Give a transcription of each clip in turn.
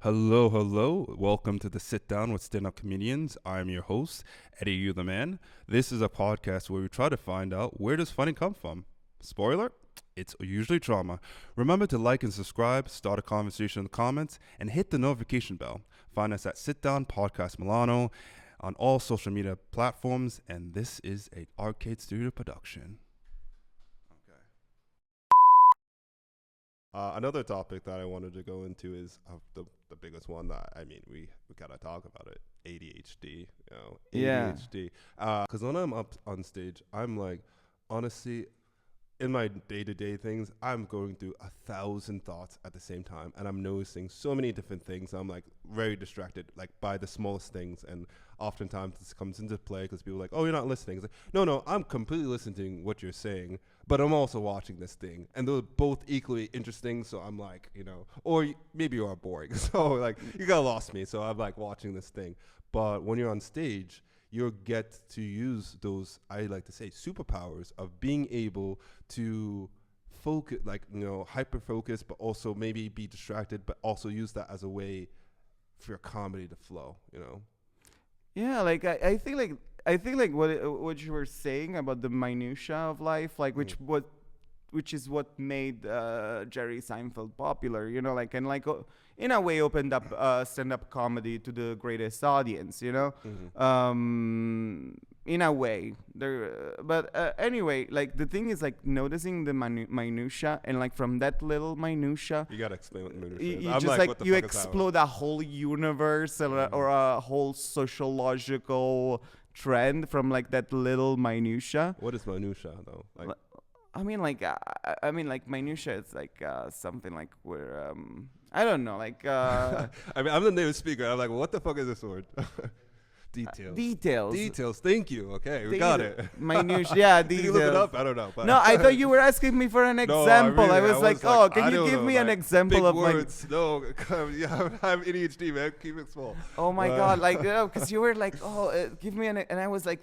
Hello, hello. Welcome to the Sit Down with Stand Up Comedians. I'm your host, Eddie You the Man. This is a podcast where we try to find out where does funny come from. Spoiler, it's usually trauma. Remember to like and subscribe, start a conversation in the comments, and hit the notification bell. Find us at Sit Down Podcast Milano on all social media platforms, and this is an Arcade Studio production. Another topic that I wanted to go into is the biggest one that we gotta talk about it. ADHD, Yeah. ADHD. Because when I'm up on stage, I'm like, honestly, in my day-to-day things, I'm going through 1,000 thoughts at the same time, and I'm noticing so many different things. I'm like very distracted, like by the smallest things, and oftentimes this comes into play because people are like, "Oh, you're not listening." It's like, no, I'm completely listening to what you're saying, but I'm also watching this thing, and they're both equally interesting. So I'm like, or maybe you are boring, so like you got lost me. So I'm like watching this thing, but when you're on stage, you get to use those, I like to say, superpowers of being able to focus, like, hyper focus, but also maybe be distracted, but also use that as a way for your comedy to flow, Yeah, like I think like what you were saying about the minutia of life, like which is what made Jerry Seinfeld popular, in a way opened up stand-up comedy to the greatest audience, in a way. But anyway, like the thing is like noticing the minutia, and like from that little minutia, You gotta explain what minutia you, is. you I'm just like, like what the you fuck is that? explode a whole universe or a whole sociological trend from like that little minutia. What is minutia though? Like, I mean, like minutia is like something like where I don't know, like I'm the native speaker. I'm like, what the fuck is this word? Details. details. Thank you. Okay, we got it. Minutia, yeah, Did you look it details. up? I don't know. But No, I thought you were asking me for an No, example. really, I was like, oh, can I you don't give know, me an like, example big of words? No, yeah, I'm ADHD, man. Keep it small. Oh my But- god, like because you were like, oh, give me and I was like,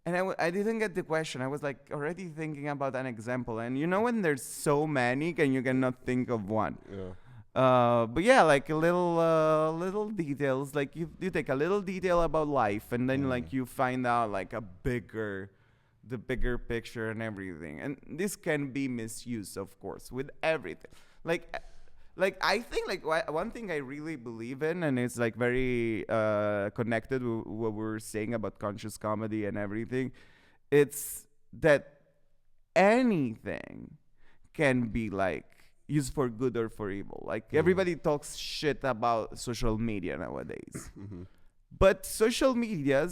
and I didn't get the question. I was like already thinking about an example, and when there's so many, and you cannot think of one. Yeah. But yeah, like a little details. Like you take a little detail about life, and then like you find out like the bigger picture and everything. And this can be misused, of course, with everything. Like I think like one thing I really believe in, and it's like very connected with what we're saying about conscious comedy and everything. It's that anything can be like used for good or for evil. Like everybody talks shit about social media nowadays. But social media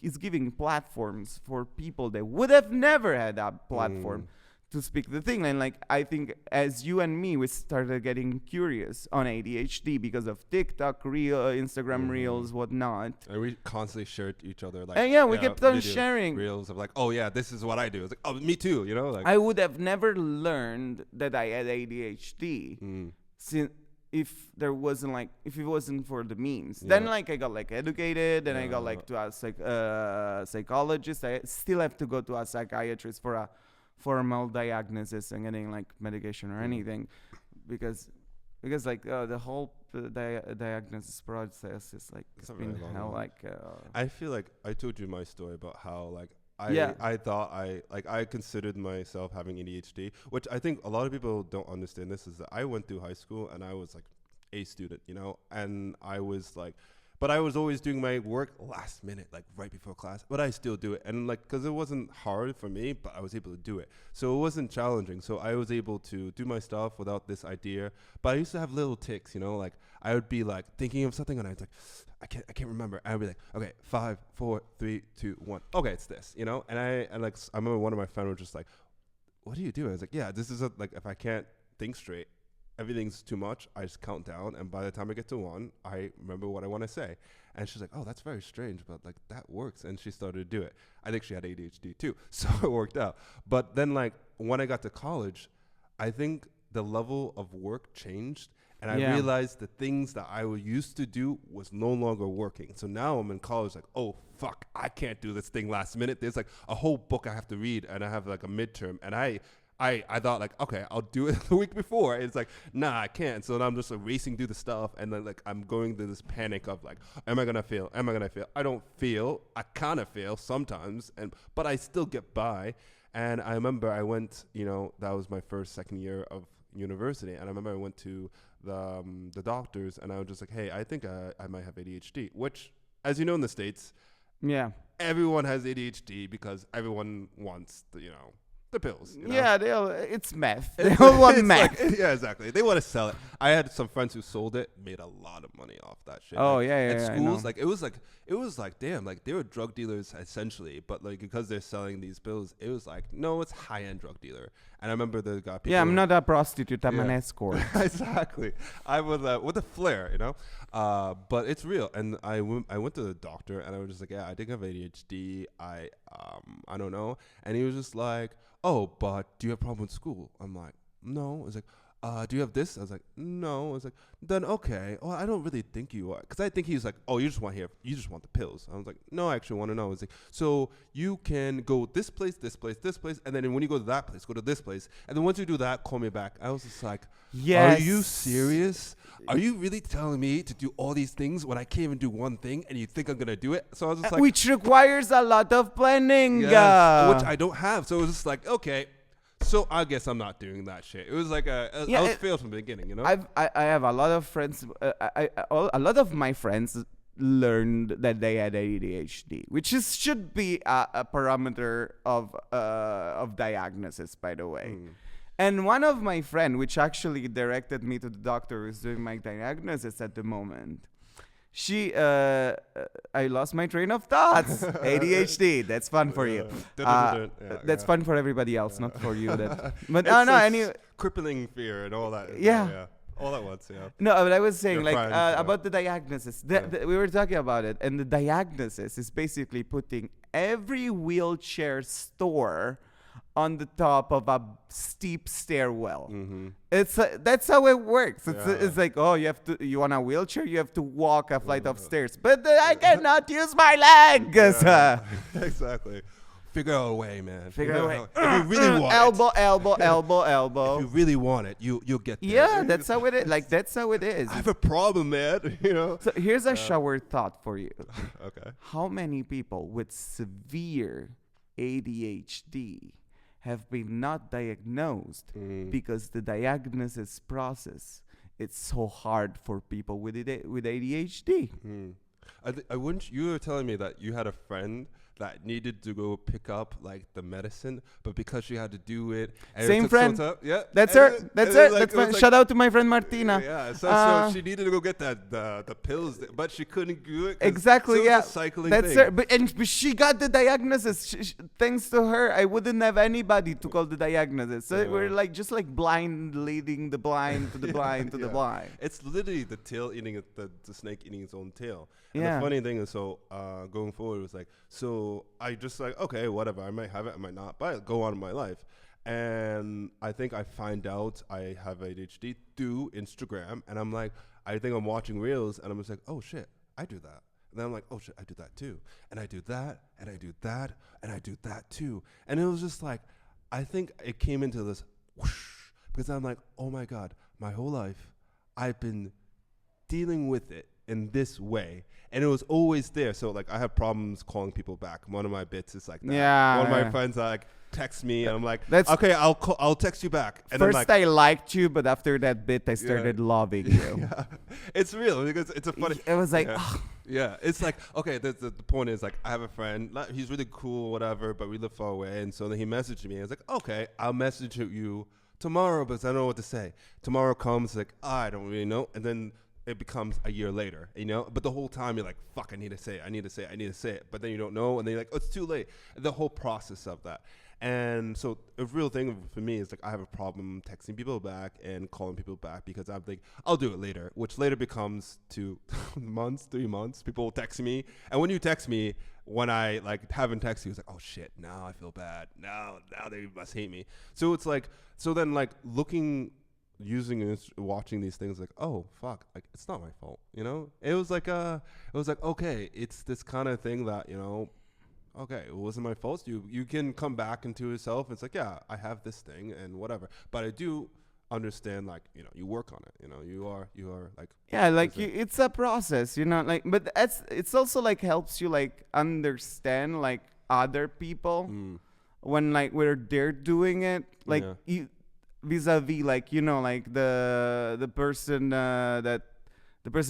is giving platforms for people that would have never had a platform to speak the thing. And like I think as you and me, we started getting curious on ADHD because of TikTok, Instagram Reels, whatnot. And we constantly shared each other, like, And yeah, we kept on videos, sharing. reels of like, oh yeah, this is what I do. It's like, oh, me too, like. I would have never learned that I had ADHD if it wasn't for the memes. Yeah. Then like I got like educated, and I got like to a psychologist. I still have to go to a psychiatrist for a formal diagnosis and getting like medication or anything, because like the whole diagnosis process is like it's not been very long, hell. huh? Like I feel like I told you my story about how like Yeah. I thought I considered myself having ADHD, which I think a lot of people don't understand. This is that I went through high school and I was like a student, and I was like, but I was always doing my work last minute, like right before class, but I still do it. And like, cause it wasn't hard for me, but I was able to do it. So it wasn't challenging. So I was able to do my stuff without this idea, but I used to have little tics, like I would be like thinking of something and I was like, I can't remember. I'd be like, okay, 5, 4, 3, 2, 1. Okay, it's this, and I remember one of my friends was just like, what are you doing? I was like, yeah, this is like, if I can't think straight, everything's too much. I just count down, and by the time I get to 1, I remember what I want to say. And she's like, oh, that's very strange, but like that works. And she started to do it. I think she had ADHD too, so it worked out. But then like when I got to college, I think the level of work changed, and I realized the things that I used to do was no longer working. So now I'm in college, like, oh fuck, I can't do this thing last minute. There's like a whole book I have to read, and I have like a midterm, and I I thought like, okay, I'll do it the week before. It's like, nah, I can't. So now I'm just like racing through the stuff, and then like I'm going through this panic of like, am I gonna fail? Am I gonna fail? I don't fail. I kind of fail sometimes, but I still get by. And I remember I went, that was my second year of university, and I remember I went to the doctors, and I was just like, hey, I think I might have ADHD, which, as you know, in the States, Yeah. everyone has ADHD because everyone wants the pills. Yeah, it's meth. They all want meth. Yeah, exactly. They want to sell it. I had some friends who sold it, made a lot of money off that shit. Oh, like, yeah, at I schools, know. it was like damn, like they were drug dealers essentially, but like because they're selling these pills, it was like no, it's high end drug dealer. And I remember the guy. Yeah, I'm not a prostitute. I'm an escort. Exactly. I was with a flair, but it's real. And I went to the doctor, and I was just like, yeah, I think I have ADHD. I don't know. And he was just like, oh, but do you have a problem with school? I'm like, no. It's like, do you have this? I was like, no. I was like, then okay. Well, I don't really think you are, because I think he's like, oh, you just want the pills. I was like, no, I actually want to know. It's like, so you can go this place, this place, this place, and then when you go to that place, go to this place, and then once you do that, call me back. I was just like, yes. Are you serious? Are you really telling me to do all these things when I can't even do one thing, and you think I'm gonna do it? So I was just like, which requires a lot of planning, yes, which I don't have. So it was just like, okay. So I guess I'm not doing that shit. It was like I was failed from the beginning, I have a lot of friends. A lot of my friends learned that they had ADHD, which should be a parameter of diagnosis, by the way. And one of my friend, which actually directed me to the doctor who's doing my diagnosis at the moment, I lost my train of thoughts. ADHD. That's fun for you. That's fun for everybody else, not for you. But no. Crippling fear and all that. Yeah. All at once. Yeah. No, but I was saying friends, about the diagnosis. We were talking about it, and the diagnosis is basically putting every wheelchair store on the top of a steep stairwell. Mm-hmm. That's how it works. It's like, oh, you want a wheelchair, you have to walk a flight of stairs, but I cannot use my legs. Yeah. Exactly. Figure out a way, man. Figure out a way. If you really want elbow. If you really want it, you'll get there. Yeah, that's how it is. Like, that's how it is. I have a problem, man. So here's a shower thought for you. Okay. How many people with severe ADHD have been not diagnosed because the diagnosis process, it's so hard for people with ADHD? I wouldn't. You were telling me that you had a friend that needed to go pick up like the medicine, but because she had to do it, and same it friend. Yeah, that's her. That's her. Shout out to my friend Martina. Yeah, so she needed to go get the pills, but she couldn't do it. Exactly. So yeah, a cycling that's thing. her. But she got the diagnosis. Thanks to her, I wouldn't have anybody to call the diagnosis. So we're like just like blind leading the blind to the blind to the blind. It's literally the tail eating the snake eating its own tail. And Yeah. the funny thing is, so going forward, it was like, so I just like, okay, whatever, I might have it, I might not, but I go on in my life. And I think I find out I have ADHD through Instagram, and I'm like, I think I'm watching reels, and I'm just like, oh shit, I do that. And then I'm like, oh shit, I do that too. And I do that, and I do that, and I do that too. And it was just like, I think it came into this whoosh, because I'm like, oh my God, my whole life, I've been dealing with it in this way, and it was always there. So like I have problems calling people back. One of my bits is like that. Yeah, one of yeah. my friends like text me, and I'm like, That's- okay, I'll text you back. And First, then, like, I liked you, but after that bit, I started loving you. yeah, it's real because it's a funny. It was like, yeah. Yeah, it's like, okay, the point is like I have a friend, he's really cool, whatever, but we live far away, and so then he messaged me. I was like, okay, I'll message you tomorrow because I don't know what to say. Tomorrow comes, like, I don't really know, and then it becomes a year later, but the whole time you're like, fuck, I need to say it, but then you don't know, and then you're like, oh, it's too late. The whole process of that. And so a real thing for me is like I have a problem texting people back and calling people back because I'm like, I'll do it later, which later becomes 2 months, 3 months. People will text me, and when you text me, when I like haven't texted you, it's like, oh shit, now I feel bad. Now they must hate me. So it's like, so then like watching these things, like, oh fuck, like it's not my fault, It was like okay, it's this kind of thing that okay, it wasn't my fault. You can come back into yourself. It's like, yeah, I have this thing and whatever. But I do understand, like, you work on it. You are like, Yeah, like is it? it's a process, like, but it's also like helps you like understand like other people Mm, when like where they're doing it, like yeah, you vis-a-vis, like like the person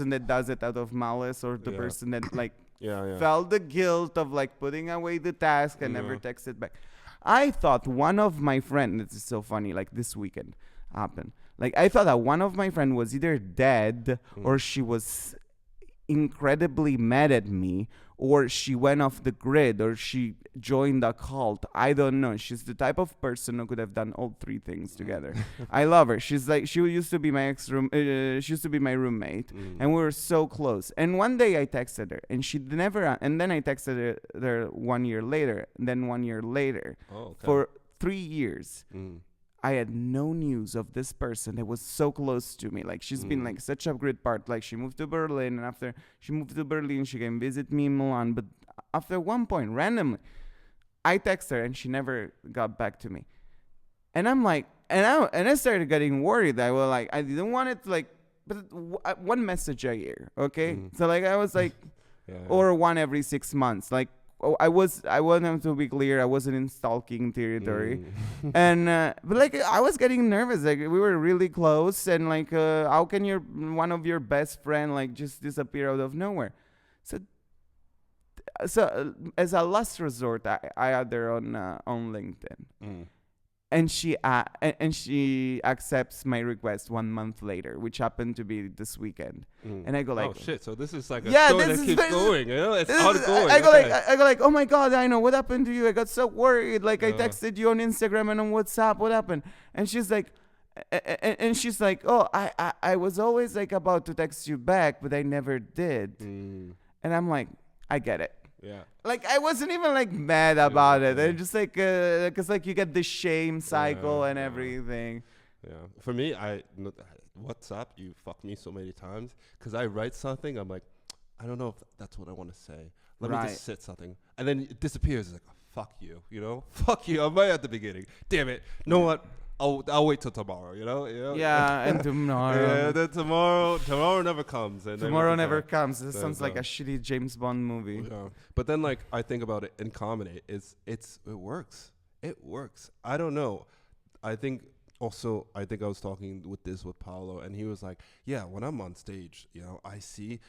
that does it out of malice, or the yeah, person that like yeah, yeah, felt the guilt of like putting away the task and never yeah. texted back. I thought one of my friends, this is so funny, like this weekend happened. Like I thought that one of my friend was either dead, Mm. or she was incredibly mad at me, or she went off the grid, or she joined a cult. I don't know. She's the type of person who could have done all three things together. I love her. She's like, she used to be my she used to be my roommate, Mm. and we were so close. And one day I texted her, and she never. And then I texted her 1 year later, and then 1 year later, Oh, okay. for 3 years. Mm. I had no news of this person that was so close to me. Like she's been like such a great part. Like she moved to Berlin, and after she moved to Berlin, she came visit me in Milan. But after one point, randomly, I text her and she never got back to me. And I'm like, and I started getting worried. I was like, I didn't want it to like, but one message a year, okay? So like I was like, Yeah, yeah. or one every 6 months, like. Oh, I wanted to be clear. I wasn't in stalking territory, and but like I was getting nervous. Like we were really close, and like how can one of your best friend like just disappear out of nowhere? So as a last resort, I had her on LinkedIn, Mm. and she accepts my request 1 month later, which happened to be this weekend. Mm. And I go like, oh shit! So this is like a yeah, story this that is keeps very- going. It's This is- ongoing. I go okay. like, I go like, oh my god, I know what happened to you. I got so worried. Like I Yeah. texted you on Instagram and on WhatsApp. What happened? And she's like, and she's like, oh, I was always like about to text you back, but I never did. And I'm like, I get it. Yeah. Like I wasn't even like mad about it. yeah. I just like, cause like you get the shame cycle and yeah. everything. Yeah. For me, WhatsApp, you fuck me so many times because I write something. I'm like, I don't know if that's what I want to say. Let me Right. just sit something, and then it disappears. It's like, fuck you, fuck you. I'm right at the beginning. Damn it. Know what? I'll wait till tomorrow. Yeah, and tomorrow. Yeah. Then tomorrow never comes. And then Tomorrow it's never like, comes. This so sounds like a it's, shitty James Bond movie. Yeah. But then like I think about it in comedy, it works. It works. I don't know. I think I was talking with Paolo, and he was like, yeah, when I'm on stage, I see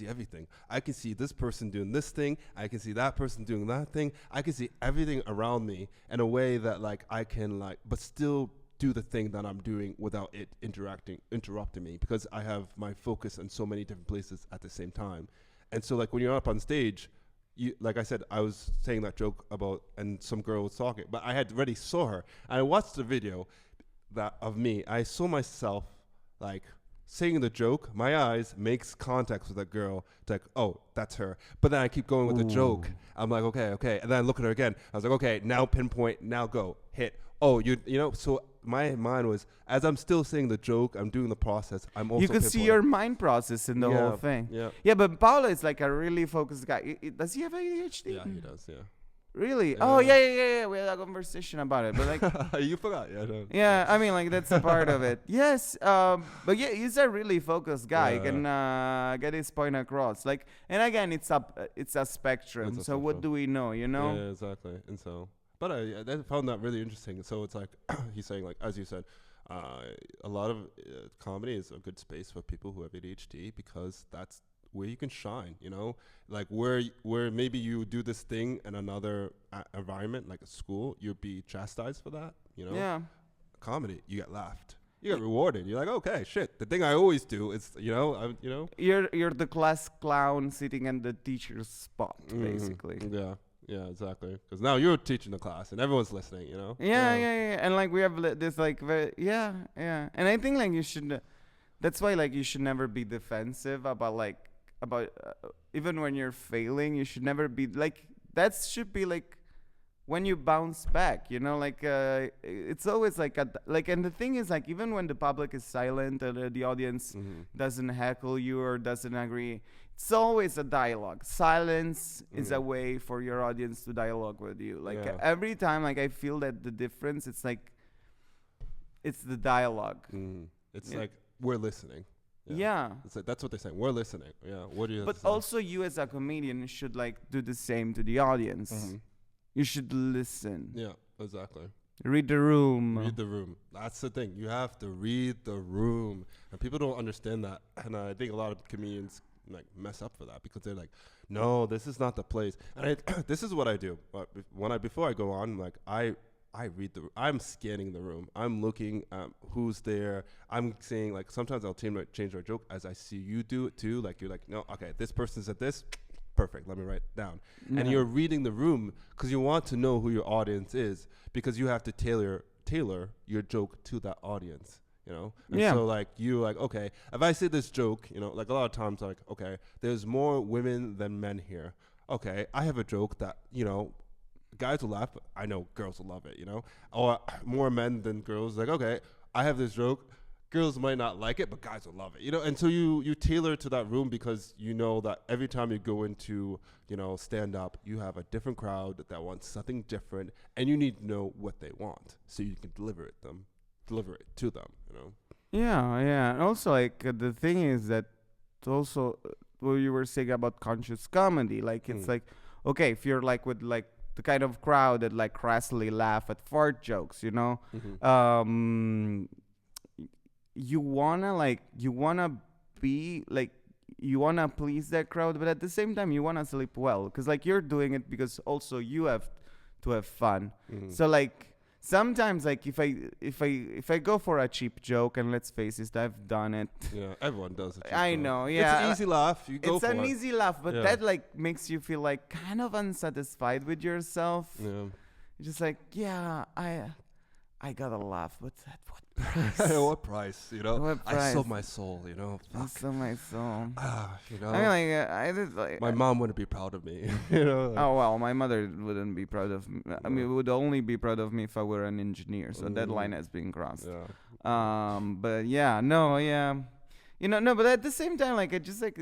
everything. I can see this person doing this thing. I can see that person doing that thing. I can see everything around me in a way that like I can like, but still do the thing that I'm doing without it interrupting me, because I have my focus in so many different places at the same time. And so like when you're up on stage, like I said, I was saying that joke about, and some girl was talking, but I had already saw her. And I watched the video of me. I saw myself like saying the joke. My eyes makes contact with that girl. It's like, oh, that's her. But then I keep going with the joke. I'm like, okay. And then I look at her again. I was like, okay, now pinpoint, now go, hit. Oh, so my mind was, as I'm still saying the joke, I'm doing the process. I'm also You could see your mind process in the whole thing. Yeah. Yeah, but Paolo is like a really focused guy. Does he have ADHD? Yeah, he does, yeah. Really? Yeah. Oh, yeah. We had a conversation about it. But like, You forgot, yeah. No. yeah, I mean, like that's a part of it. Yes, but yeah, he's a really focused guy. He can get his point across. Like, and again, it's a spectrum. It's a So what spectrum. do we know? Yeah, exactly. And so, but I found that really interesting. So it's like he's saying, like, as you said, a lot of comedy is a good space for people who have ADHD, because that's where you can shine, like where maybe you do this thing in another environment, like a school, you'd be chastised for that, Yeah. Comedy, you get laughed, you get rewarded. You're like, okay, shit, the thing I always do is, You're the class clown sitting in the teacher's spot, basically. Yeah, exactly. Because now you're teaching the class and everyone's listening, Yeah. And like we have this like yeah. And I think like you should. That's why like you should never be defensive about even when you're failing. You should never be like, that should be like when you bounce back, like it's always like and the thing is like even when the public is silent or the audience doesn't heckle you or doesn't agree, it's always a dialogue. Silence is a way for your audience to dialogue with you. Like every time, like I feel that the difference, it's like it's the dialogue. It's like we're listening. Yeah. It's like that's what they're saying. We're listening. Yeah. What do you? But also, you as a comedian should like do the same to the audience. You should listen. Yeah, exactly. Read the room. Read the room. That's the thing. You have to read the room, and people don't understand that. And I think a lot of comedians like mess up for that because they're like, "No, this is not the place." And this is what I do. Before I go on, like I read I'm scanning the room. I'm looking at who's there. I'm saying like sometimes I'll change our joke as I see you do it too. Like you're like, no, okay, this person said this. Perfect. Let me write it down. Yeah. And you're reading the room because you want to know who your audience is because you have to tailor your joke to that audience, And so like you like, okay, if I say this joke, like a lot of times like, okay, there's more women than men here. Okay, I have a joke that, guys will laugh, but I know girls will love it, Or more men than girls. Like, okay, I have this joke. Girls might not like it, but guys will love it, And so you tailor to that room because you know that every time you go into, stand up, you have a different crowd that wants something different, and you need to know what they want so you can deliver it to them, Yeah, yeah. And also, like the thing is that also what you were saying about conscious comedy, like it's like, okay, if you're like with like the kind of crowd that like crassly laugh at fart jokes, you wanna please that crowd, but at the same time you wanna sleep well because like you're doing it because also you have to have fun. So like sometimes like if I go for a cheap joke, and let's face it, I've done it. Yeah, everyone does it. I know. Yeah, it's an easy laugh. You go for it. It's an easy laugh, but that like makes you feel like kind of unsatisfied with yourself. Yeah, you're just like, yeah, I gotta laugh, but at what price? What price? What price? I sold my soul. I sold my soul. I mean, like I did like my mom wouldn't be proud of me. Oh well, my mother wouldn't be proud of me. I mean, would only be proud of me if I were an engineer. So that line has been crossed. Yeah. But yeah, no, yeah, no. But at the same time, like it just like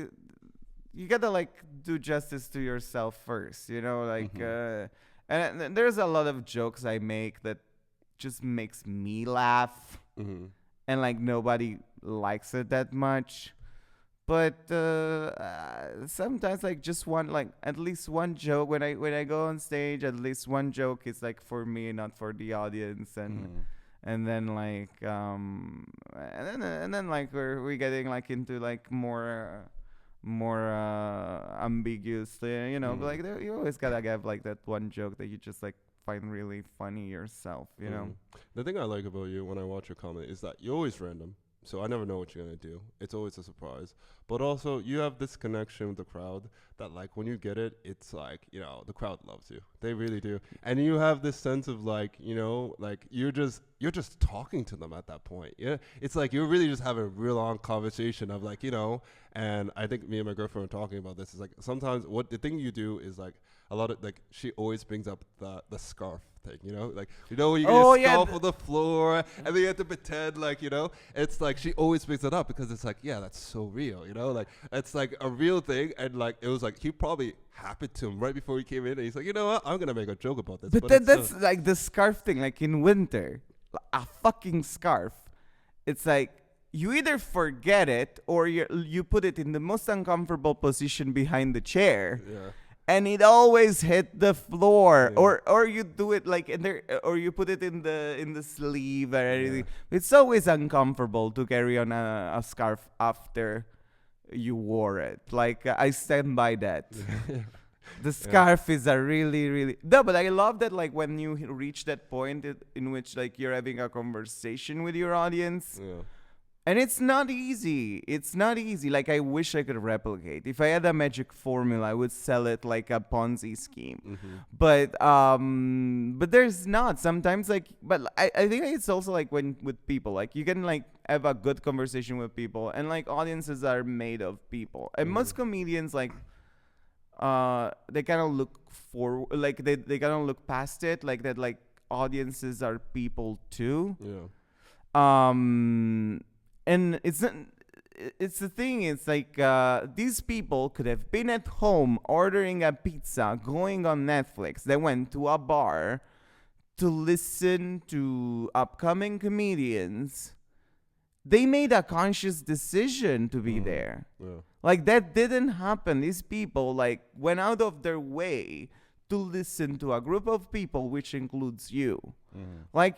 you gotta like do justice to yourself first. Like and there's a lot of jokes I make that just makes me laugh, and like nobody likes it that much, but sometimes like just one, like at least one joke when I go on stage, at least one joke is like for me, not for the audience, and then like and then like we're getting like into like more ambiguous, but like you always gotta have like that one joke that you just like find really funny yourself, The thing I like about you when I watch your comedy is that you're always random. So I never know what you're going to do. It's always a surprise. But also, you have this connection with the crowd that, like, when you get it, it's like, the crowd loves you. They really do. And you have this sense of, like, like, you're just talking to them at that point. Yeah, it's like you're really just having a real long conversation of, like, and I think me and my girlfriend were talking about this. Is like, sometimes the thing you do is, like, a lot of, like, she always brings up the scarf thing, like, when you get scarf on the floor, and then you have to pretend, like, it's like she always brings it up because it's like, yeah, that's so real, like, it's like a real thing, and like, it was like, he probably happened to him right before he came in, and he's like, you know what, I'm going to make a joke about this. But that's like the scarf thing, like in winter, a fucking scarf, it's like, you either forget it, or you put it in the most uncomfortable position behind the chair. Yeah. And it always hit the floor, or you do it like in there, or you put it in the sleeve or anything. It's always uncomfortable to carry on a scarf after you wore it. Like I stand by that. The scarf is a really no, but I love that like when you reach that point in which like you're having a conversation with your audience. Yeah. And it's not easy. It's not easy. Like, I wish I could replicate. If I had a magic formula, I would sell it like a Ponzi scheme. But there's not. Sometimes, like, but I think it's also like when with people, like, you can like have a good conversation with people, and like audiences are made of people. And most comedians, like, they kind of look for like they kind of look past it, like that, like audiences are people too. Yeah. And it's the thing, it's like these people could have been at home ordering a pizza, going on Netflix. They went to a bar to listen to upcoming comedians. They made a conscious decision to be there. Yeah. Like that didn't happen. These people like went out of their way to listen to a group of people, which includes you. Like,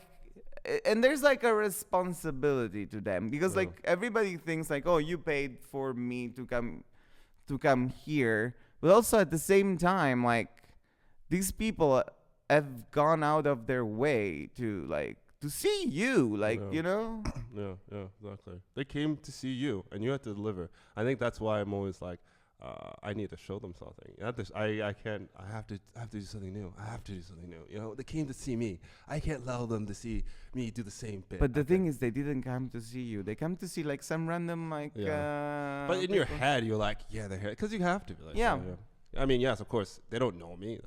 and there's like a responsibility to them, because like everybody thinks like, oh, you paid for me to come here, but also at the same time, like, these people have gone out of their way to like to see you, like, Yeah. you know. Yeah, exactly. They came to see you, and you had to deliver. I think that's why I'm always like, I need to show them something. I can't. I have to do something new. I have to do something new. You know, they came to see me. I can't allow them to see me do the same bit. But the thing is, they didn't come to see you. They come to see like some random like. But in your people. head, you're like, yeah, they're here because you have to be like, Yeah. I mean, yes, of course, they don't know me,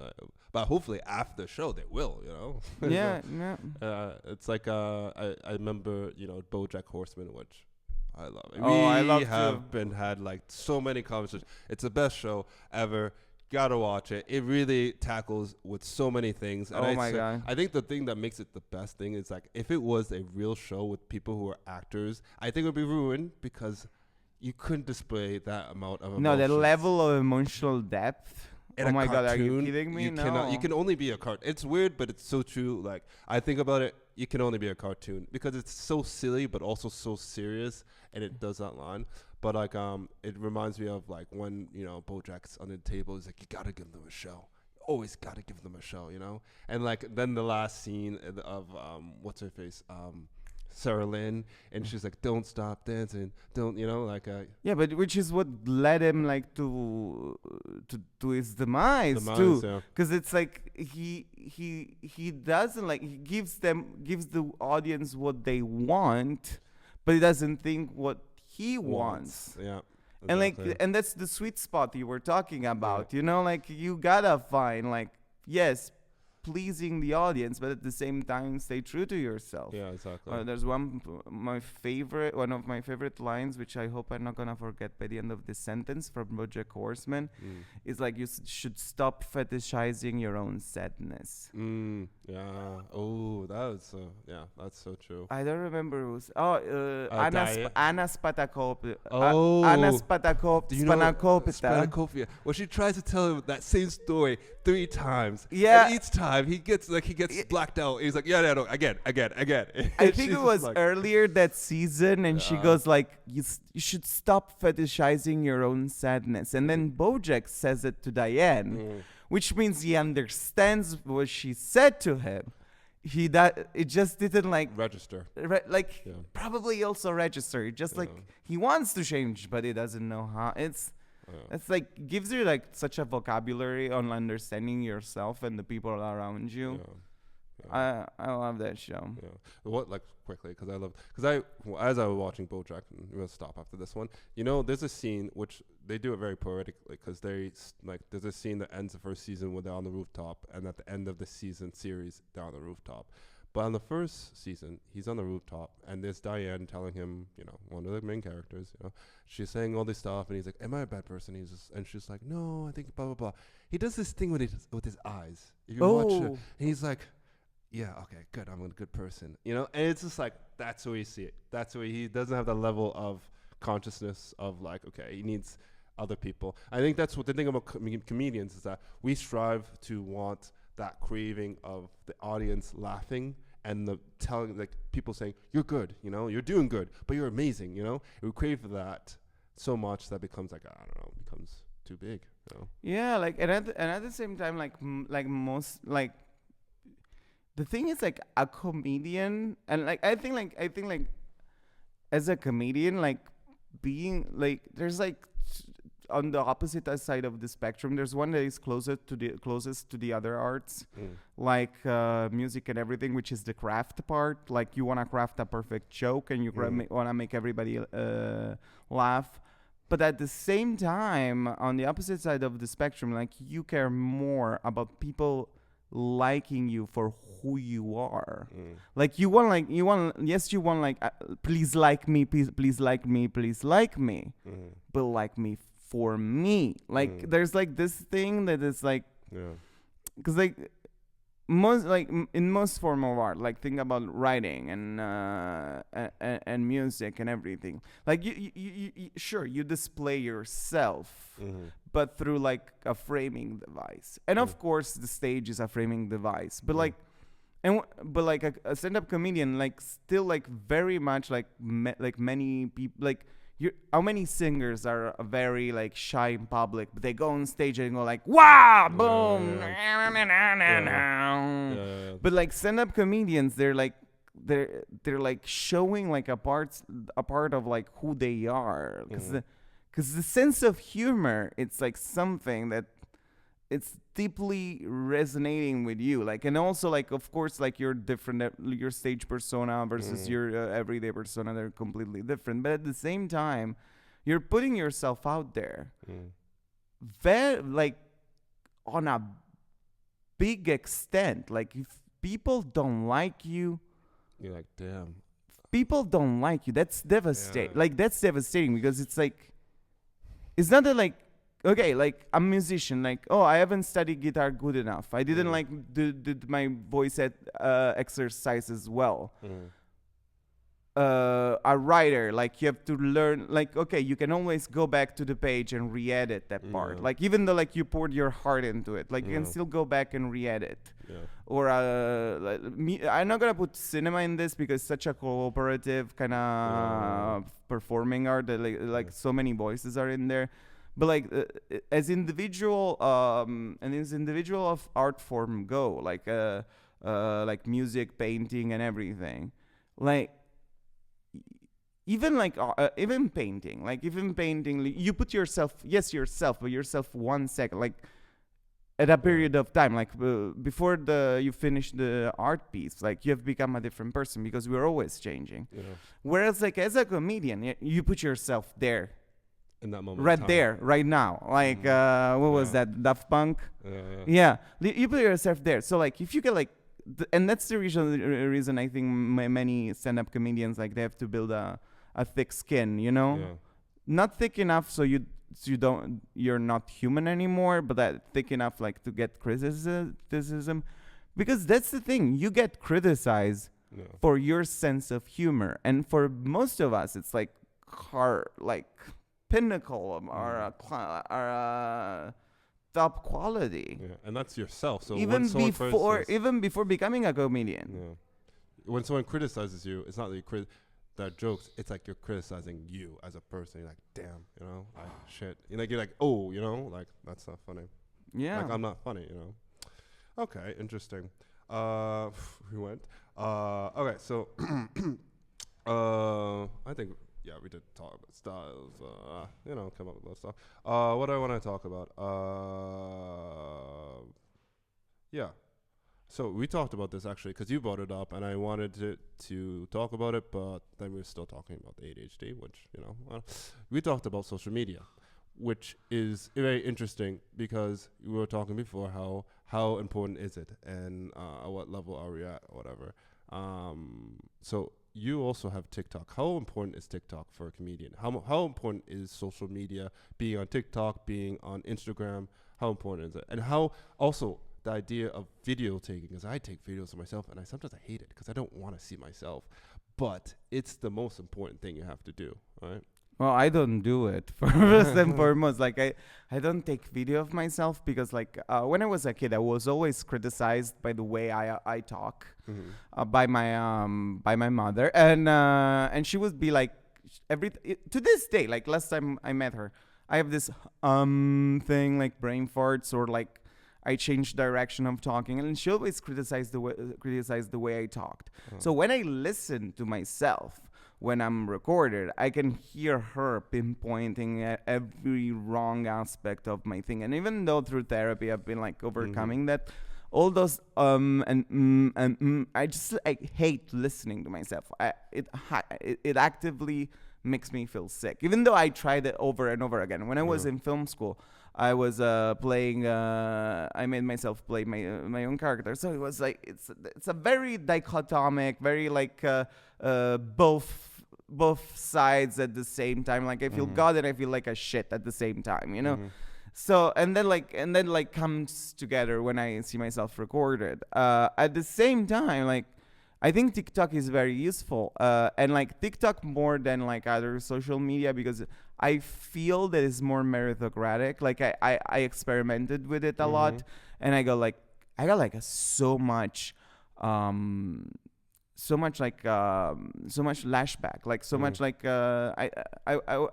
but hopefully after the show they will. You know. Yeah, It's like I remember, you know, BoJack Horseman, which I love. Oh, I love We have too. been had like so many conversations. It's the best show ever. Gotta watch it. It really tackles with so many things. And Oh my God. I think the thing that makes it the best thing is like if it was a real show with people who are actors, I think it would be ruined because you couldn't display that amount of No, the emotions. level of emotional depth. In Oh a my God, are you cartoon, kidding me? You No. cannot. You can only be a cartoon. It's weird, but it's so true. Like I think about it, you can only be a cartoon because it's so silly, but also so serious, and it does that line. But like, it reminds me of like when, you know, BoJack's on the table. He's like, you gotta give them a show. Always gotta give them a show, you know. And like then the last scene of what's her face, Sarah Lynn, and she's like, don't stop dancing, don't, you know, like Yeah, but which is what led him like to his demise, too. yeah. Because it's like he doesn't like, he gives the audience what they want, but he doesn't think what he wants. Yeah. And like, exactly. and that's the sweet spot you were talking about, you know, like you gotta find like, yes, pleasing the audience, but at the same time stay true to yourself. Yeah, exactly. There's one of my favorite lines, which I hope I'm not gonna forget by the end of this sentence, from BoJack Horseman. Is like, you should stop fetishizing your own sadness. Yeah. Oh, that's that's so true. I don't remember who's. Anna Diet. Anna Spatakop. Oh. Anna Spatakop. Do you know Spanakopita. Spanakopita? Well, she tries to tell him that same story 3 times. Yeah. And each time he gets blacked out. He's like, yeah, no, again. I And think she's it just was like, earlier that season, and she goes like, you should stop fetishizing your own sadness. And then BoJack says it to Diane, which means he understands what she said to him. It just didn't like register. probably also register. Just like he wants to change, but he doesn't know how. It's like gives you like such a vocabulary on understanding yourself and the people around you. I love that show. Yeah. What, like, quickly, because as I was watching BoJack, and we'll stop after this one. You know, there's a scene which they do it very poetically, because there's a scene that ends the first season when they're on the rooftop, and at the end of the series they're on the rooftop. But on the first season, he's on the rooftop, and there's Diane telling him, you know, one of the main characters, you know, she's saying all this stuff, and he's like, "Am I a bad person?" And she's like, "No, I think blah blah blah." He does this thing with his eyes. If you watch it, and he's like, yeah, okay, good, I'm a good person, you know. And it's just like, that's the way you see it. That's the way he doesn't have the level of consciousness of like, okay, he needs other people. I think that's what the thing about comedians is, that we strive to want that craving of the audience laughing and the telling, like, people saying, you're good, you know, you're doing good, but you're amazing, you know. We crave that so much that becomes like, I don't know, becomes too big, you know. Yeah, like, and at the same time, like most, like, the thing is, like, a comedian, and like I think like as a comedian, like, being like, there's like on the opposite side of the spectrum, there's one that is closest to the other arts, like music and everything, which is the craft part. Like, you want to craft a perfect joke, and you want to make everybody laugh. but at the same time, on the opposite side of the spectrum, like you care more about people liking you for who you are. Like you want like please like me, please like me, please like me, but like me for me. Like there's like this thing that is like, because like most like in most form of art, like think about writing and music and everything, like you sure you display yourself, but through like a framing device, and of course the stage is a framing device, but like but like a stand-up comedian, like still like very much like like many people, like how many singers are very like shy in public, but they go on stage and go like, wow, boom, but like stand-up comedians, they're like they're like showing like a part of like who they are, because the sense of humor, it's like something that it's deeply resonating with you, like, and also like of course like your different your stage persona versus your everyday persona, they're completely different, but at the same time you're putting yourself out there very like on a big extent. Like if people don't like you, you're like, damn, people don't like you, that's devastating. Like that's devastating, because it's like, it's not that like, okay, like I'm a musician, like, oh, I haven't studied guitar good enough, I didn't like did my voice exercises well. A writer, like you have to learn, like, okay, you can always go back to the page and re-edit that part, like even though like you poured your heart into it, like you can still go back and re-edit. Or like, I'm not gonna put cinema in this because it's such a cooperative kind of performing art that like so many voices are in there. But like as individual of art form go, like music, painting, and everything, like even painting, you put yourself, but yourself 1 second, like at a period of time, like before you finish the art piece, like you have become a different person, because we're always changing. Whereas like as a comedian, you put yourself there in that moment, right there, right now, like what was that, Daft Punk? You put yourself there, so like if you get like and that's the reason I think many stand-up comedians, like they have to build a thick skin, you know, not thick enough so you're not human anymore, but that thick enough like to get criticism, because that's the thing, you get criticized for your sense of humor, and for most of us it's like pinnacle of our top quality. And that's yourself. So even before becoming a comedian. When someone criticizes you, it's not that that jokes, it's like you're criticizing you as a person. You're like, damn, you know, like shit. You're like, oh, you know, like that's not funny. Like I'm not funny, you know. Okay, interesting. We went. Okay, so I think we did talk about styles. You know, come up with a lot of stuff. What do I want to talk about? So we talked about this actually because you brought it up, and I wanted to talk about it, but then we were still talking about the ADHD, which, you know, we talked about social media, which is very interesting because we were talking before how important is it, and at what level are we at, or whatever. So you also have TikTok. How important is TikTok for a comedian? How important is social media, being on TikTok, being on Instagram? How important is it? And how also the idea of video taking, because I take videos of myself, and sometimes I hate it because I don't want to see myself, but it's the most important thing you have to do, right? Well, I don't do it first and foremost. Like I don't take video of myself because like when I was a kid, I was always criticized by the way I talk by my mother, and she would be like to this day, like last time I met her, I have this thing like brain farts, or like I changed direction of talking, and she always criticized the way I talked. So when I listen to myself when I'm recorded, I can hear her pinpointing at every wrong aspect of my thing. And even though through therapy I've been like overcoming that, all those I hate listening to myself. It actively makes me feel sick. Even though I tried it over and over again. When I was in film school, I was playing. I made myself play my own character. So it was like it's a very dichotomic, very like both sides at the same time. Like I feel God and I feel like a shit at the same time. You know. So and then like comes together when I see myself recorded. At the same time, like I think TikTok is very useful, and like TikTok more than like other social media because I feel that it's more meritocratic. Like I experimented with it a lot, and I got like so much so much lashback, like so much like I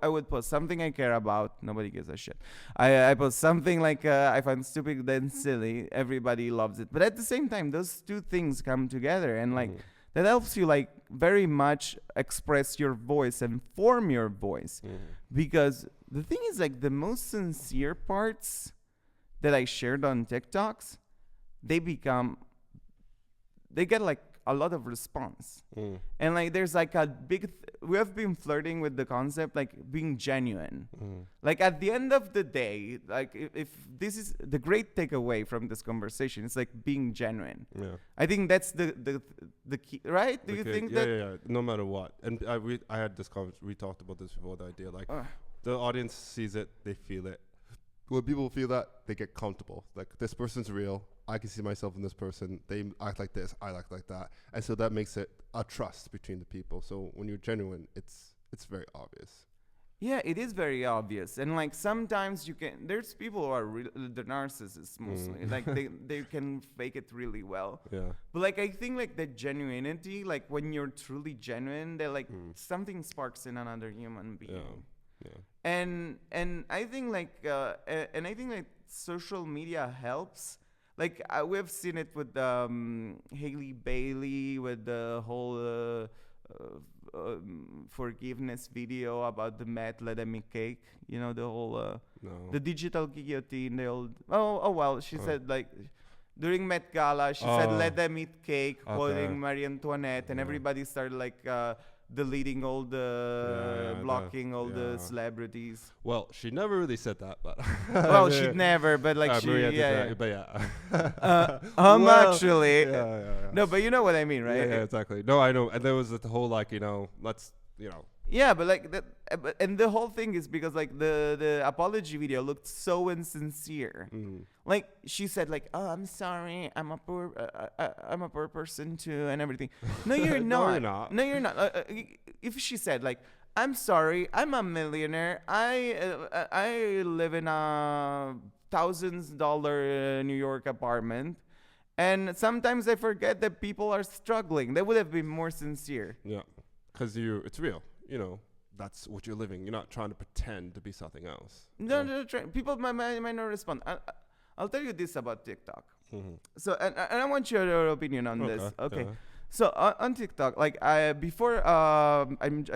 would post something I care about, nobody gives a shit. I post something like I find stupid then silly, everybody loves it. But at the same time, those two things come together, and like that helps you like very much express your voice and form your voice. Because the thing is, like, the most sincere parts that I shared on TikToks, they get like a lot of response. And like there's like a big we have been flirting with the concept like being genuine. Like at the end of the day, like if this is the great takeaway from this conversation, it's like being genuine. I think that's the key, right? Do you think that? Yeah, no matter what. And I had this we talked about this before, the idea like the audience sees it, they feel it. When people feel that, they get comfortable. Like, this person's real. I can see myself in this person. They act like this. I act like that. And so that makes it a trust between the people. So when you're genuine, it's very obvious. Yeah, it is very obvious. And like sometimes there's people who are the narcissists mostly. Like they can fake it really well. Yeah. But like I think like the genuinity, like when you're truly genuine, that like something sparks in another human being. Yeah. And I think like social media helps. Like we have seen it with Haley Bailey with the whole forgiveness video about the Met Let Them Eat Cake. You know, the whole the digital guillotine. The old well, she said like during Met Gala she said let them eat cake, quoting Marie Antoinette, and everybody started like deleting all the blocking all the celebrities. Well, she never really said that, but well, she never, but like she actually no, but you know what I mean, right? Yeah, exactly. No, I know. And there was the whole like, let's yeah, but like that, and the whole thing is because like the apology video looked so insincere. Like she said like, oh, I'm sorry, I'm a poor person too, and everything. No, you're not. No, you're not. If she said like, I'm sorry, I'm a millionaire, I live in a $1,000 New York apartment, and sometimes I forget that people are struggling. That would have been more sincere. Yeah, because it's real. That's what you're living. You're not trying to pretend to be something else. No, people might not respond. I'll tell you this about TikTok. So, and I want your opinion on this. Okay. So on TikTok, like I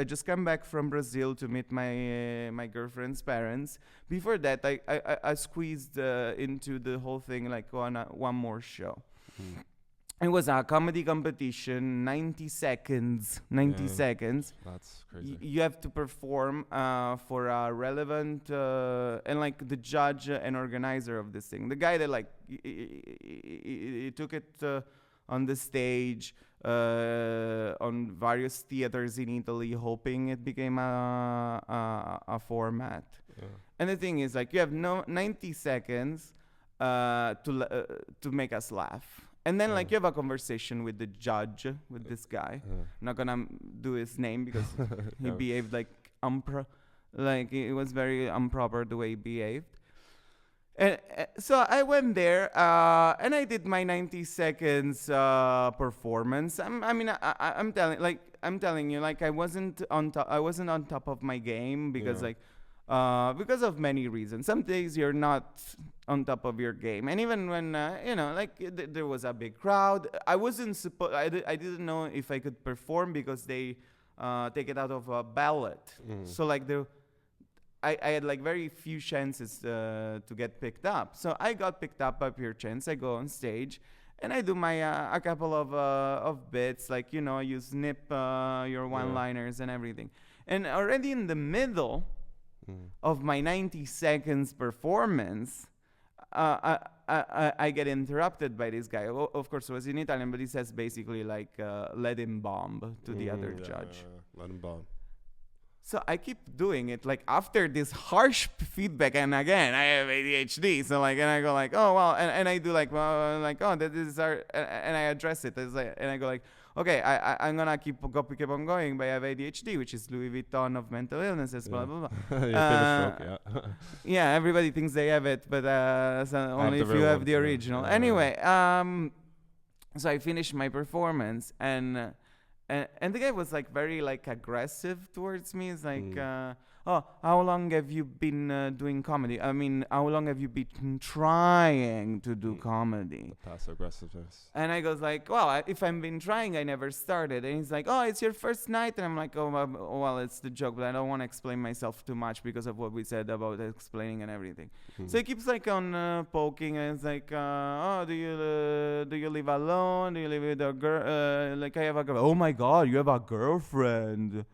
just come back from Brazil to meet my girlfriend's parents. Before that, I squeezed into the whole thing like on one more show. It was a comedy competition, 90 seconds. That's crazy. You have to perform for a relevant, and like the judge and organizer of this thing. The guy that like, he took it on the stage, on various theaters in Italy, hoping it became a format. Yeah. And the thing is like, you have 90 seconds to make us laugh. And then, like, you have a conversation with the judge, with this guy. I'm not gonna do his name because he behaved like like it was very improper the way he behaved. And so I went there, and I did my 90 seconds performance. I'm telling you, like, I wasn't on top of my game because because of many reasons. Some days you're not on top of your game, and even when there was a big crowd, I didn't know if I could perform because they take it out of a ballot. So like I had like very few chances to get picked up. So I got picked up by pure chance. I go on stage and I do my a couple of bits, like you snip your one-liners and everything. And already in the middle of my 90 seconds performance, I get interrupted by this guy. Of course, it was in Italian, but he says basically like, let him bomb to the other judge. Let him bomb. So I keep doing it, like after this harsh feedback, and again I have ADHD, so like, and I go like, oh well, and I do like, well, like, oh, that is our, and I address it as like, and I go like, okay, I'm gonna keep on going, but I have ADHD, which is Louis Vuitton of mental illnesses, blah blah blah. Yeah, everybody thinks they have it, but so only if you have the original. Anyway, so I finished my performance, and the guy was like very like aggressive towards me. It's like, oh, how long have you been doing comedy? I mean, how long have you been trying to do comedy? The passive aggressiveness. And I goes like, well, if I've been trying, I never started. And he's like, oh, it's your first night. And I'm like, oh, well, it's the joke, but I don't want to explain myself too much because of what we said about explaining and everything. So he keeps like on poking, and it's like, oh, do you live alone? Do you live with a girl? Like, I have a girl. Oh my God, you have a girlfriend.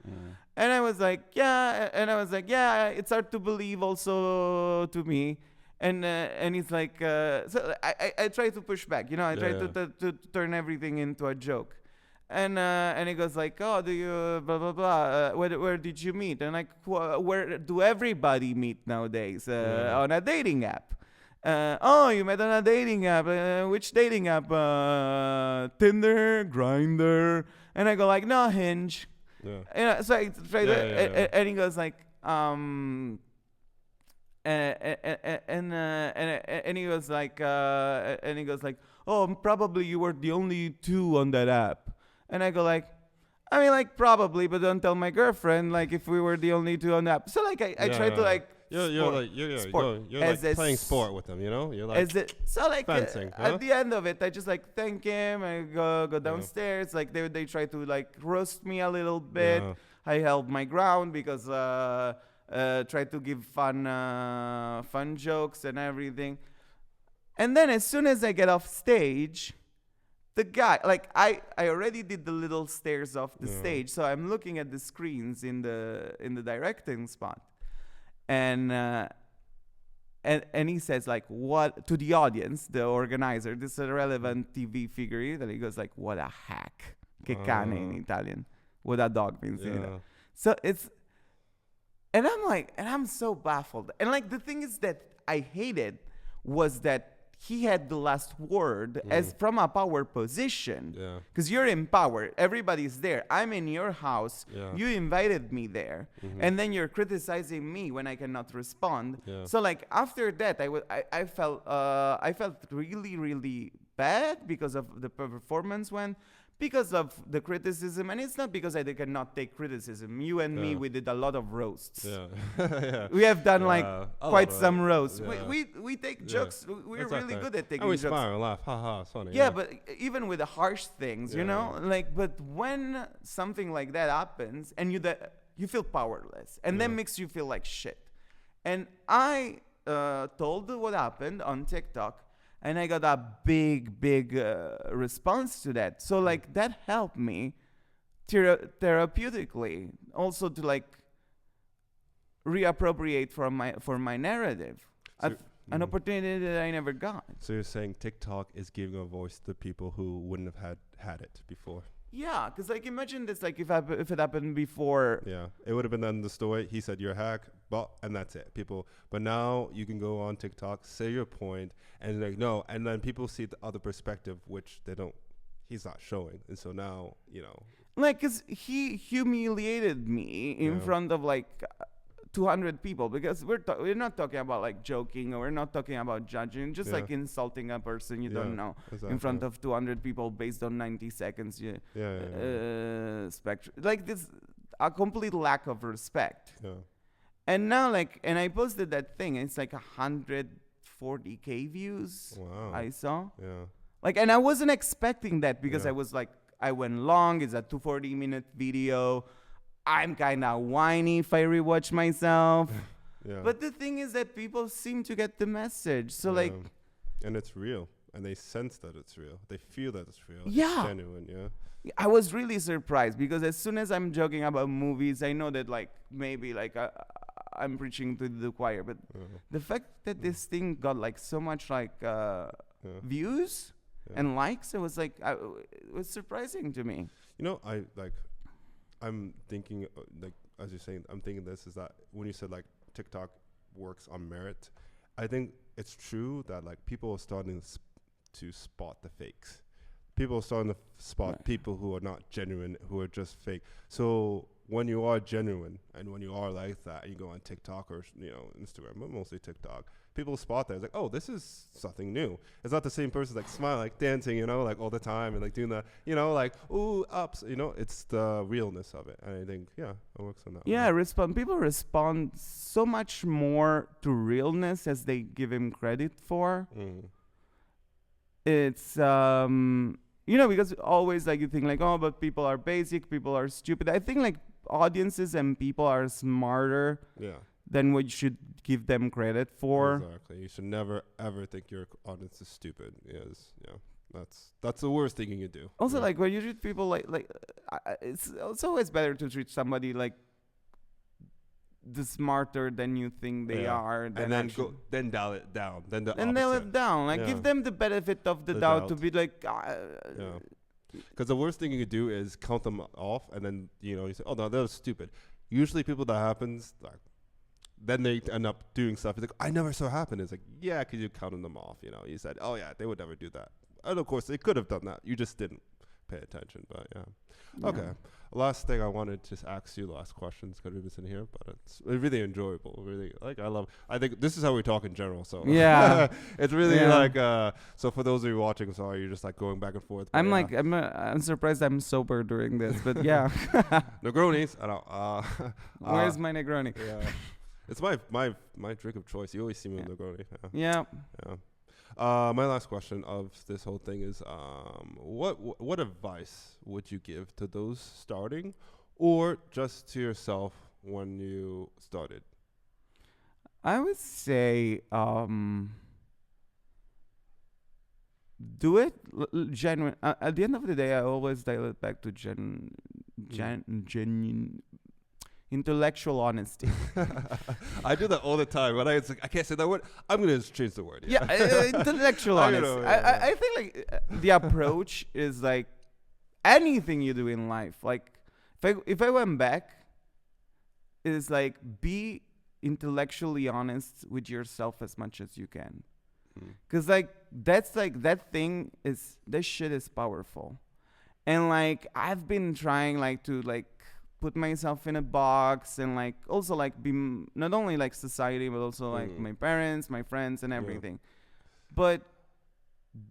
And I was like, yeah, it's hard to believe also to me. And he's like, so I try to push back, you know, I try to turn everything into a joke. And he goes like, oh, do you blah blah blah? Where did you meet? And like, where do everybody meet nowadays? On a dating app. Oh, you met on a dating app. Which dating app? Tinder, Grindr. And I go like, no, Hinge. Yeah. So I try and he goes like, and he was like, oh, probably you were the only two on that app. And I go like, I mean, like, probably, but don't tell my girlfriend, like, if we were the only two on the app. So, like, I try to, like, you're like playing sport with them, you know? You're like so, like, fencing, at the end of it, I just, like, thank him. I go downstairs. Like, they try to, like, roast me a little bit. I held my ground because tried to give fun jokes and everything. And then as soon as I get off stage, the guy, like, I already did the little stairs off the stage, so I'm looking at the screens in the directing spot, and he says like, what to the audience, the organizer, this irrelevant TV figure, that he goes like, what a hack, che cane in Italian, what a dog means in Italian. So it's, and I'm like, and I'm so baffled, and like the thing is that I hated was that he had the last word as from a power position. Because you're in power. Everybody's there. I'm in your house. You invited me there. And then you're criticizing me when I cannot respond. So like after that, I felt really, really bad because of the performance because of the criticism, and it's not because I cannot take criticism. You and me, we did a lot of roasts. We have done like quite some roasts. We take jokes. We're really good at taking jokes. And we smile and laugh. Ha ha, it's funny. Yeah, but even with the harsh things, you know, like, but when something like that happens, and you feel powerless, and that makes you feel like shit. And I told what happened on TikTok. And I got a big response to that. So like that helped me therapeutically, also to like reappropriate for my narrative, an opportunity that I never got. So you're saying TikTok is giving a voice to people who wouldn't have had it before? Yeah, because like imagine this, like if it happened before. Yeah, it would have been done in the story. He said you're a hack, and that's it. But now you can go on TikTok, say your point, and like no, and then people see the other perspective, which he's not showing, and so now you know. Like, cause he humiliated me in front of like 200 people, because we're not talking about like joking, or we're not talking about judging, just like insulting a person you don't know in front of 200 people based on 90 seconds spectrum. Like this, a complete lack of respect. And now like, and I posted that thing, and it's like 140k views. Wow. I saw. Like, and I wasn't expecting that, because I was like, I went long. It's a 240-minute video. I'm kind of whiny if I rewatch myself. But the thing is that people seem to get the message. So like, and it's real. and they sense that it's real. They feel that it's real. Yeah. It's genuine. Yeah. I was really surprised because as soon as I'm joking about movies, I know that like maybe like I'm preaching to the choir, but the fact that this thing got like so much like views and likes, it was like it was surprising to me. You know, I'm thinking like as you're saying, I'm thinking this is that when you said like TikTok works on merit, I think it's true that like people are starting to spot the fakes. People are starting to spot people who are not genuine, who are just fake. So when you are genuine and when you are like that, and you go on TikTok or Instagram, but mostly TikTok, people spot that. It's like, oh, this is something new. It's not the same person like smiling, like dancing, like all the time and like doing the, like ooh ups. It's the realness of it, and I think it works on that. Yeah, people respond so much more to realness as they give him credit for. It's because always like you think like, oh, but people are basic, people are stupid. I think like audiences and people are smarter than what you should give them credit for. Exactly. You should never ever think your audience is stupid. Yes, that's the worst thing you can do. Also, like when you treat people like it's always better to treat somebody like the smarter than you think they are, and then dial it down. Then nail it down. Like give them the benefit of the doubt to be like. Because the worst thing you could do is count them off, and then you say, "Oh no, that was stupid." Usually, people that happens, like, then they end up doing stuff. It's like, "I never saw it happen." It's like, yeah, because you counted them off. You said, "Oh yeah, they would never do that." And of course, they could have done that. You just didn't pay attention. But okay. Last thing I wanted to just ask you, last questions because we've been sitting here, but it's really enjoyable. Really, I think this is how we talk in general. So it's really so for those of you watching, sorry, you're just like going back and forth. I'm surprised I'm sober during this, but yeah. Negronis, I don't. Where's my Negroni? Yeah, it's my drink of choice. You always see me with Negroni. Yeah. My last question of this whole thing is, what advice would you give to those starting, or just to yourself when you started? I would say, do it genuine. At the end of the day, I always dial it back to genuine. Intellectual honesty. I do that all the time. When I can't say that word, I'm gonna just change the word. Intellectual honesty. I think like the approach is like anything you do in life. Like if I went back, it's like be intellectually honest with yourself as much as you can, because like that's like that shit is powerful, and like I've been trying like to like put myself in a box and like also like be not only like society but also like my parents, my friends and everything. But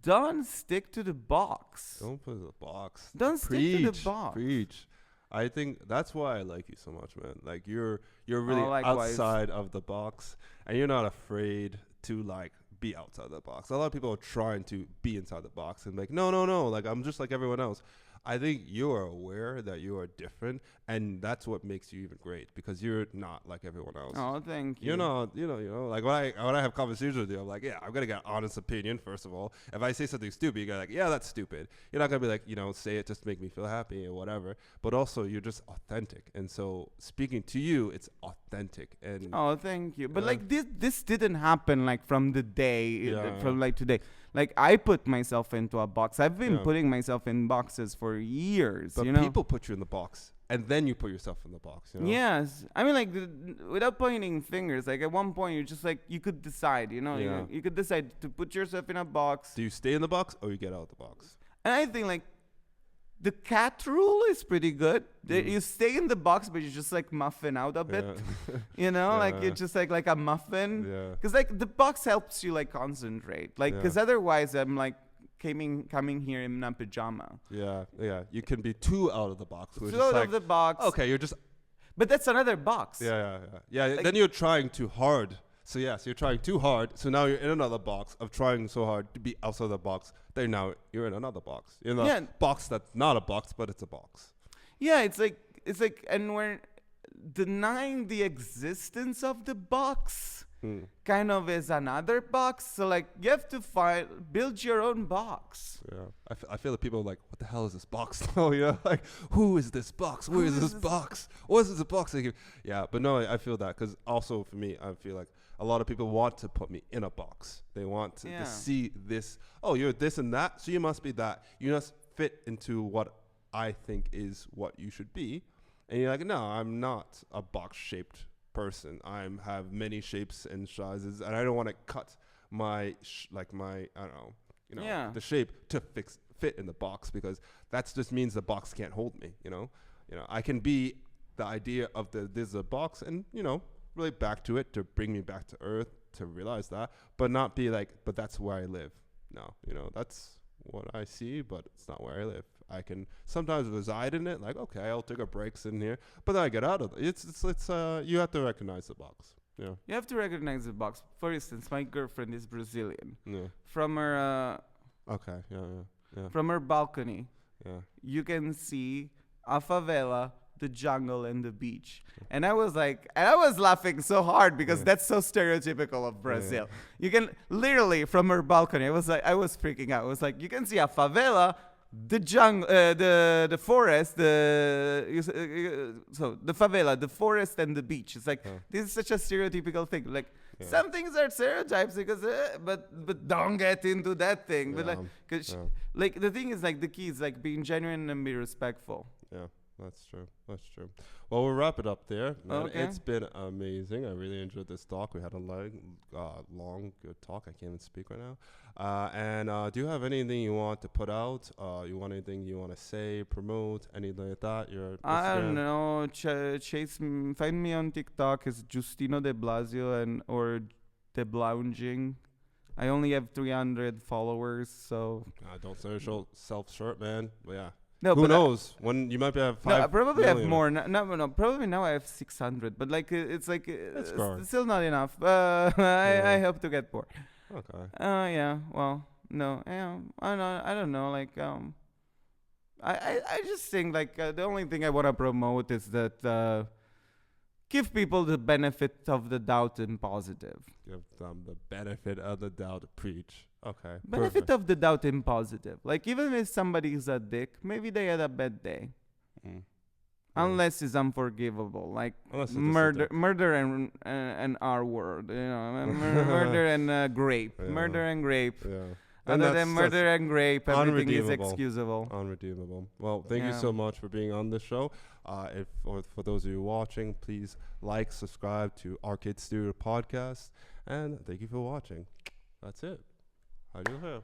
don't stick to the box. Don't put the box. Don't stick to the box. Preach. I think that's why I like you so much, man. Like you're really outside of the box, and you're not afraid to like be outside the box. A lot of people are trying to be inside the box and like no, like I'm just like everyone else. I think you are aware that you are different, and that's what makes you even great, because you're not like everyone else. Oh, thank you. You're not, like when I have conversations with you, I'm like, yeah, I'm gonna get an honest opinion first of all. If I say something stupid, you're like, yeah, that's stupid. You're not gonna be like, say it just to make me feel happy or whatever. But also, you're just authentic, and so speaking to you, it's authentic. And oh, thank you. But like this didn't happen like from the day from like today. Like I put myself into a box. I've been putting myself in boxes for years. But people put you in the box, and then you put yourself in the box. Yes, I mean like without pointing fingers. Like at one point, you're just like you could decide. You could decide to put yourself in a box. Do you stay in the box or you get out of the box? And I think like the cat rule is pretty good. You stay in the box, but you just like muffin out a bit. Like you're just like a muffin. Yeah. Because like the box helps you like concentrate. Like because otherwise I'm like coming here in a pajama. Yeah. You can be too out of the box. Too out of the box. Okay, you're just. But that's another box. Yeah. Like then you're trying too hard. So you're trying too hard. So now you're in another box of trying so hard to be outside the box. Then now you're in another box. You're in a box that's not a box, but it's a box. Yeah, it's like, and we're denying the existence of the box kind of is another box. So like you have to build your own box. Yeah, I feel that people are like, what the hell is this box? Oh, yeah, like, who is this box? Where is this box? What is this box? Like, yeah, but no, I feel that because also for me, I feel like a lot of people want to put me in a box. They want to see this. Oh, you're this and that, so you must be that. You must fit into what I think is what you should be. And you're like, no, I'm not a box-shaped person. I have many shapes and sizes, and I don't want to cut my I don't know, the shape to fit in the box because that just means the box can't hold me. I can be the idea of there's a box, and really back to it to bring me back to earth to realize that, but not be like, but that's where I live. No, that's what I see, but it's not where I live. I can sometimes reside in it, like, okay, I'll take a breaks in here, but then I get out of it. It's you have to recognize the box. Yeah. You have to recognize the box. For instance, my girlfriend is Brazilian. Yeah. From her okay, yeah. From her balcony, you can see a favela, the jungle, and the beach. And I was laughing so hard because that's so stereotypical of Brazil. You can literally from her balcony. I was freaking out. I was like, you can see a favela, the jungle, the forest, so the favela, the forest, and the beach. It's like this is such a stereotypical thing. Like some things are stereotypes because, but don't get into that thing. But like, like the thing is like the key is like being genuine and be respectful. Yeah. That's true. Well, we'll wrap it up there. Okay. It's been amazing. I really enjoyed this talk. We had a long, good talk. I can't even speak right now. And do you have anything you want to put out? You want anything you want to say, promote, anything like that? I don't know. Find me on TikTok. It's Giustino de Blasio or de Blounging. I only have 300 followers, so don't sell your self short, man. But yeah. No, who knows? When you might have 5 No, I probably million. have more. No. Probably now I have 600. But like, it's like it's still not enough. I hope to get more. Okay. Yeah. Well, no. Yeah. I don't know. Like, I just think like the only thing I want to promote is that give people the benefit of the doubt and positive. Give them the benefit of the doubt. Preach. Okay. Benefit of the doubt and positive. Like even if somebody is a dick, maybe they had a bad day. Unless it's unforgivable, like murder and R word, murder and grape, murder and grape. Yeah. Other than murder and grape, everything is excusable. Unredeemable. Well, thank you so much for being on the show. For those of you watching, please like, subscribe to Arcade Studio Podcast, and thank you for watching. That's it. How do you feel?